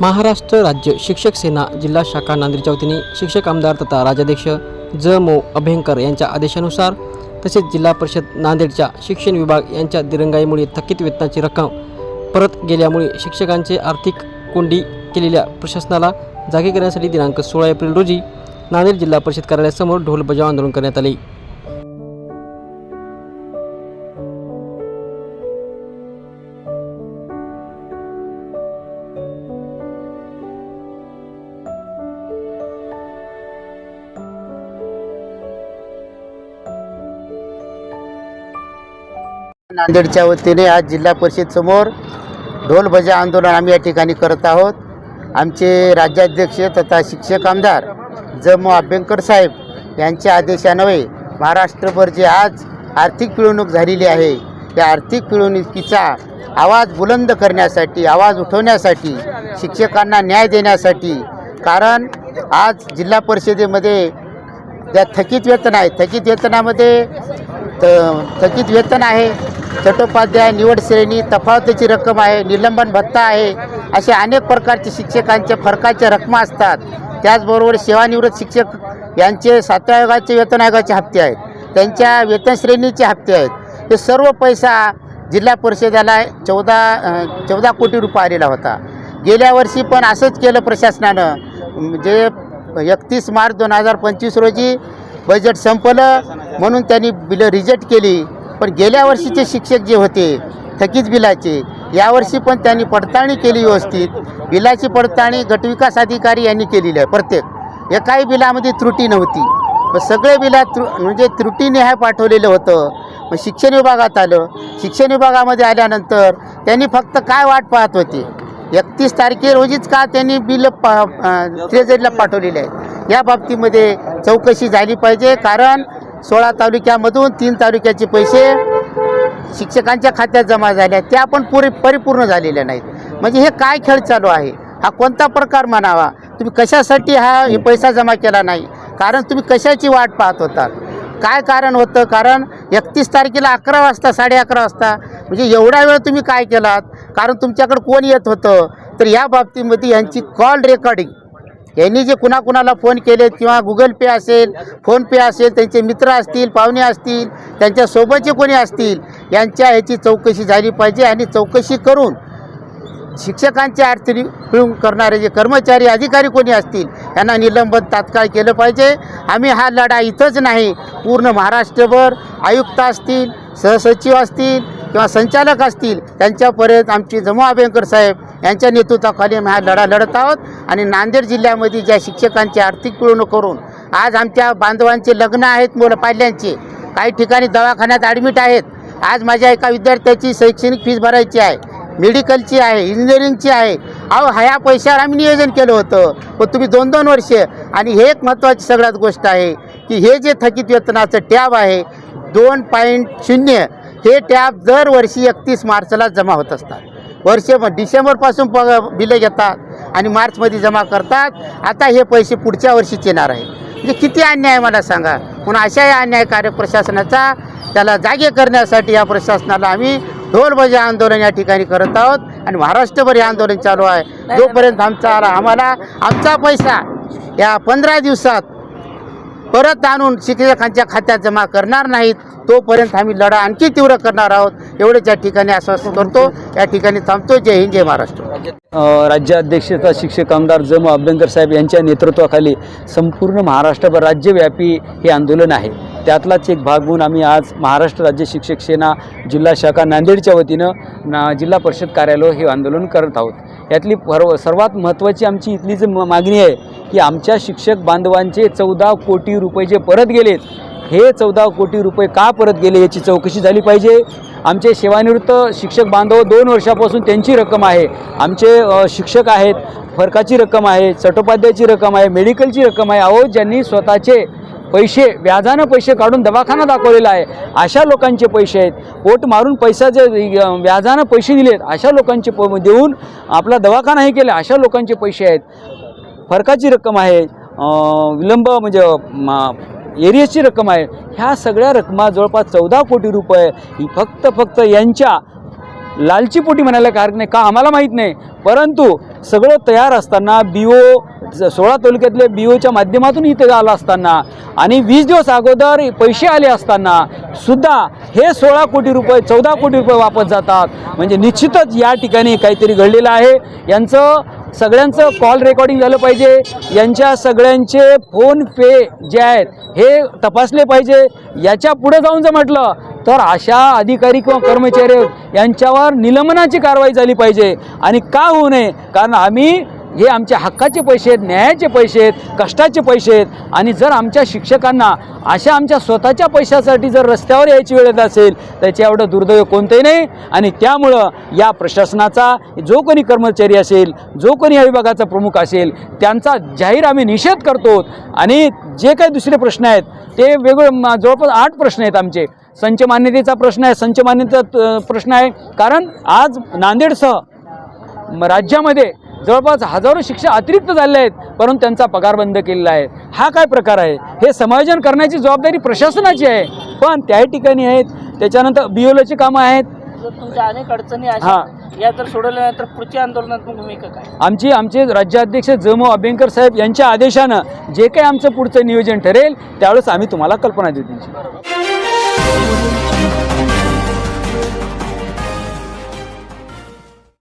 महाराष्ट्र राज्य शिक्षक सेना जिल्हा शाखा नांदेडच्या वतीने शिक्षक आमदार तथा राज्याध्यक्ष ज.मो. अभ्यंकर यांच्या आदेशानुसार तसेच जिल्हा परिषद नांदेडच्या शिक्षण विभाग यांच्या दिरंगाईमुळे थकीत वेतनाची रक्कम परत गेल्यामुळे शिक्षकांचे आर्थिक कोंडी केलेल्या प्रशासनाला जागे करण्यासाठी दिनांक 16 एप्रिल रोजी नांदेड जिल्हा परिषद कार्यालयासमोर ढोल बजाव आंदोलन करण्यात आले। नांदेडच्या वतीने आज जिल्हा परिषद समोर ढोल बजाव आंदोलन आम्ही या ठिकाणी करत आहोत। आमचे राज्याध्यक्ष तथा शिक्षक आमदार ज.मो. अभ्यंकर साहेब यांच्या आदेशान्वये महाराष्ट्रभर जे आज आर्थिक पिळवणूक झालेली आहे त्या आर्थिक पिळवणुकीचा आवाज बुलंद करण्यासाठी, आवाज उठवण्यासाठी, शिक्षकांना न्याय देण्यासाठी, कारण आज जिल्हा परिषदेमध्ये ज्या थकीत वेतन आहे, थकीत वेतनामध्ये थकीत वेतन आहे, चट्टोपाध्याय निवड श्रेणी, तफावतीची रक्कम आहे, निलंबन भत्ता आहे, असे अनेक प्रकारचे शिक्षकांचे फरकाच्या रकमा असतात। त्याचबरोबर सेवानिवृत्त शिक्षक यांचे 7व्या आयोगाचे वेतन आयोगाचे हप्ते आहेत, त्यांच्या वेतन श्रेणीचे हप्ते आहेत। हे सर्व पैसा जिल्हा परिषदेला 14 कोटी रुपये आलेला होता। गेल्या वर्षी पण असंच केलं प्रशासनानं, जे 31 मार्च 2025 रोजी बजेट संपलं म्हणून त्यांनी बिलं रिजेक्ट केली। पण गेल्या वर्षीचे शिक्षक जे होते थकीत बिलाचे, यावर्षी पण त्यांनी पडताळणी केली व्यवस्थित। बिलाची पडताळणी गटविकास अधिकारी यांनी केलेली आहे। प्रत्येक एकाही बिलामध्ये त्रुटी नव्हती, सगळे बिलात म्हणजे त्रुटीने पाठवलेलं होतं। मग शिक्षण विभागात आलं, शिक्षण विभागामध्ये आल्यानंतर त्यांनी फक्त काय वाट पाहत होते, 31 तारखे रोजीच का त्यांनी बिल ट्रेझरीला पाठवलेले आहेत। या बाबतीमध्ये चौकशी झाली पाहिजे, कारण 16 तालुक्यामधून 3 तालुक्याचे पैसे शिक्षकांच्या खात्यात जमा झाले, त्या पण परिपूर्ण झालेल्या नाहीत। म्हणजे हे काय खेळ चालू आहे, हा कोणता प्रकार म्हणावा? तुम्ही कशासाठी हे पैसा जमा केला नाही? कारण तुम्ही कशाची वाट पाहत होता? काय कारण होतं? कारण 31 तारखेला 11 वाजता, 11:30 वाजता, म्हणजे एवढा वेळ तुम्ही काय केलात? कारण तुमच्याकडे कोण येत होतं? तर या बाबतीमध्ये यांची कॉल रेकॉर्डिंग, यांनी जे कुणाकुणाला फोन केलेत किंवा गुगल पे असेल, फोनपे असेल, त्यांचे मित्र असतील, पाहुणे असतील, त्यांच्यासोबतचे कोणी असतील, यांच्या ह्याची चौकशी झाली पाहिजे। आणि चौकशी करून शिक्षकांचे आर्थिक पिळवणूक करणारे जे कर्मचारी अधिकारी कोणी असतील यांना निलंबन तात्काळ केलं पाहिजे। आम्ही हा लढा इथंच नाही, पूर्ण महाराष्ट्रभर आयुक्त असतील, सहसचिव असतील किंवा संचालक असतील, त्यांच्यापर्यंत आमचे ज.मो. अभ्यंकर साहेब यांच्या नेतृत्वाखाली आम्ही हा लढा लढत आहोत। आणि नांदेड जिल्ह्यामध्ये ज्या शिक्षकांची आर्थिक पिळवणूक करून आज आमच्या बांधवांचे लग्न आहेत, मुलं पाल्यांचे, काही ठिकाणी दवाखान्यात ॲडमिट आहेत। आज माझ्या एका विद्यार्थ्याची शैक्षणिक फीस भरायची आहे, मेडिकलची आहे, इंजिनिअरिंगची आहे। ह्या पैशावर आम्ही नियोजन केलं होतं, पण तुम्ही 2-2 वर्षे। आणि हे एक महत्त्वाची सगळ्यात गोष्ट आहे की हे जे थकीत वेतनाचं टॅब आहे 2.0, हे टॅब दरवर्षी 31 मार्चला जमा होत असतात। डिसेंबरपासून बिलं घेतात आणि मार्चमध्ये जमा करतात। आता हे पैसे पुढच्या वर्षीच येणार आहे, म्हणजे किती अन्याय मला सांगा। म्हणून अशा या अन्यायकारी प्रशासनाचा त्याला जागे करण्यासाठी या प्रशासनाला आम्ही ढोल बजाव आंदोलन या ठिकाणी करत आहोत। आणि महाराष्ट्रभर हे आंदोलन चालू आहे। जोपर्यंत आम्हाला आमचा पैसा या 15 दिवसात परत आणून शिक्षकांच्या खात्यात जमा करणार नाहीत, तोपर्यंत आम्ही लढा आणखी तीव्र करणार आहोत। एवढेच या ठिकाणी आश्वासन करतो, या ठिकाणी थांबतो। जय हिंद, जय महाराष्ट्र। राज्याध्यक्ष तथा शिक्षक आमदार ज.मो. अभ्यंकर साहेब यांच्या नेतृत्वाखाली संपूर्ण महाराष्ट्रभर राज्यव्यापी हे आंदोलन आहे। त्यातलाच एक भाग म्हणून आम्ही आज महाराष्ट्र राज्य शिक्षक सेना जिल्हा शाखा नांदेडच्या वतीनं जिल्हा परिषद कार्यालय हे आंदोलन करत आहोत। यातली सर्वात महत्त्वाची आमची इथली जी मागणी आहे की आमच्या शिक्षक बांधवांचे 14 कोटी रुपये जे परत गेलेत, हे 14 कोटी रुपये का परत गेले याची चौकशी झाली पाहिजे। आमचे सेवानिवृत्त शिक्षक बांधव 2 वर्षापासून त्यांची रक्कम आहे, आमचे शिक्षक आहेत, फरकाची रक्कम आहे, चट्टोपाध्यायाची रक्कम आहे, मेडिकलची रक्कम आहे। ज्यांनी स्वतःचे पैसे व्याजानं पैसे काढून दवाखाना दाखवलेला आहे, अशा लोकांचे पैसे आहेत। पोट मारून पैसा जे व्याजानं पैसे दिलेत, अशा लोकांचे देऊन आपला दवाखाना हे केला, अशा लोकांचे पैसे आहेत। फरकाची रक्कम आहे, विलंब म्हणजे एरियसची रक्कम आहे। ह्या सगळ्या रकमा जवळपास 14 कोटी रुपये फक्त यांच्या लालचीपोटी म्हणायला काय हरकत नाही का आम्हाला माहीत नाही, परंतु सगळं तयार असताना BO 16 तालुक्यातले BOच्या माध्यमातून इथे आलं असताना आणि 20 दिवस अगोदर पैसे आले असताना सुद्धा हे 16 कोटी रुपये 14 कोटी रुपये वापस जातात, म्हणजे निश्चितच या ठिकाणी काहीतरी घडलेलं आहे. यांचं सगळ्यांचं कॉल रेकॉर्डिंग झालं पाहिजे, यांच्या सगळ्यांचे फोन पे जे आहेत हे तपासले पाहिजे. याच्या पुढे जाऊन जर म्हटलं तर अशा अधिकारी किंवा कर्मचारी यांच्यावर निलंबनाची कारवाई झाली पाहिजे. आणि का होऊ नये, कारण आम्ही हे आमच्या हक्काचे पैसे आहेत, न्यायाचे पैसे आहेत, कष्टाचे पैसे आहेत. आणि जर आमच्या शिक्षकांना अशा आमच्या स्वतःच्या पैशासाठी जर रस्त्यावर यायची वेळ येत असेल त्याच्या एवढं दुर्दैव कोणतंही नाही. आणि त्यामुळं या प्रशासनाचा जो कोणी कर्मचारी असेल, जो कोणी या विभागाचा प्रमुख असेल त्यांचा जाहीर आम्ही निषेध करतो. आणि जे काही दुसरे प्रश्न आहेत ते वेगळे जवळपास 8 प्रश्न आहेत आमचे. संच मान्यतेचा प्रश्न आहे, संच मान्यतेचा प्रश्न आहे, कारण आज नांदेडसह राज्यामध्ये जवळपास हजारो शिक्षक अतिरिक्त झाले आहेत परंतु त्यांचा पगार बंद केलेला आहे. हा काय प्रकार आहे? हे समायोजन करण्याची जबाबदारी प्रशासनाची आहे, पण त्या ठिकाणी आहेत. त्याच्यानंतर BOLची कामं आहेत. तुमच्या अनेक अडचणी आहेत, या जर सोडवल्या नाही तर पुढच्या आंदोलनात्मक भूमिका काय? आमचे राज्याध्यक्ष ज.म. अभ्यंकर साहेब यांच्या आदेशानं जे काही आमचं पुढचं नियोजन ठरेल त्यावेळेस आम्ही तुम्हाला कल्पना देऊ.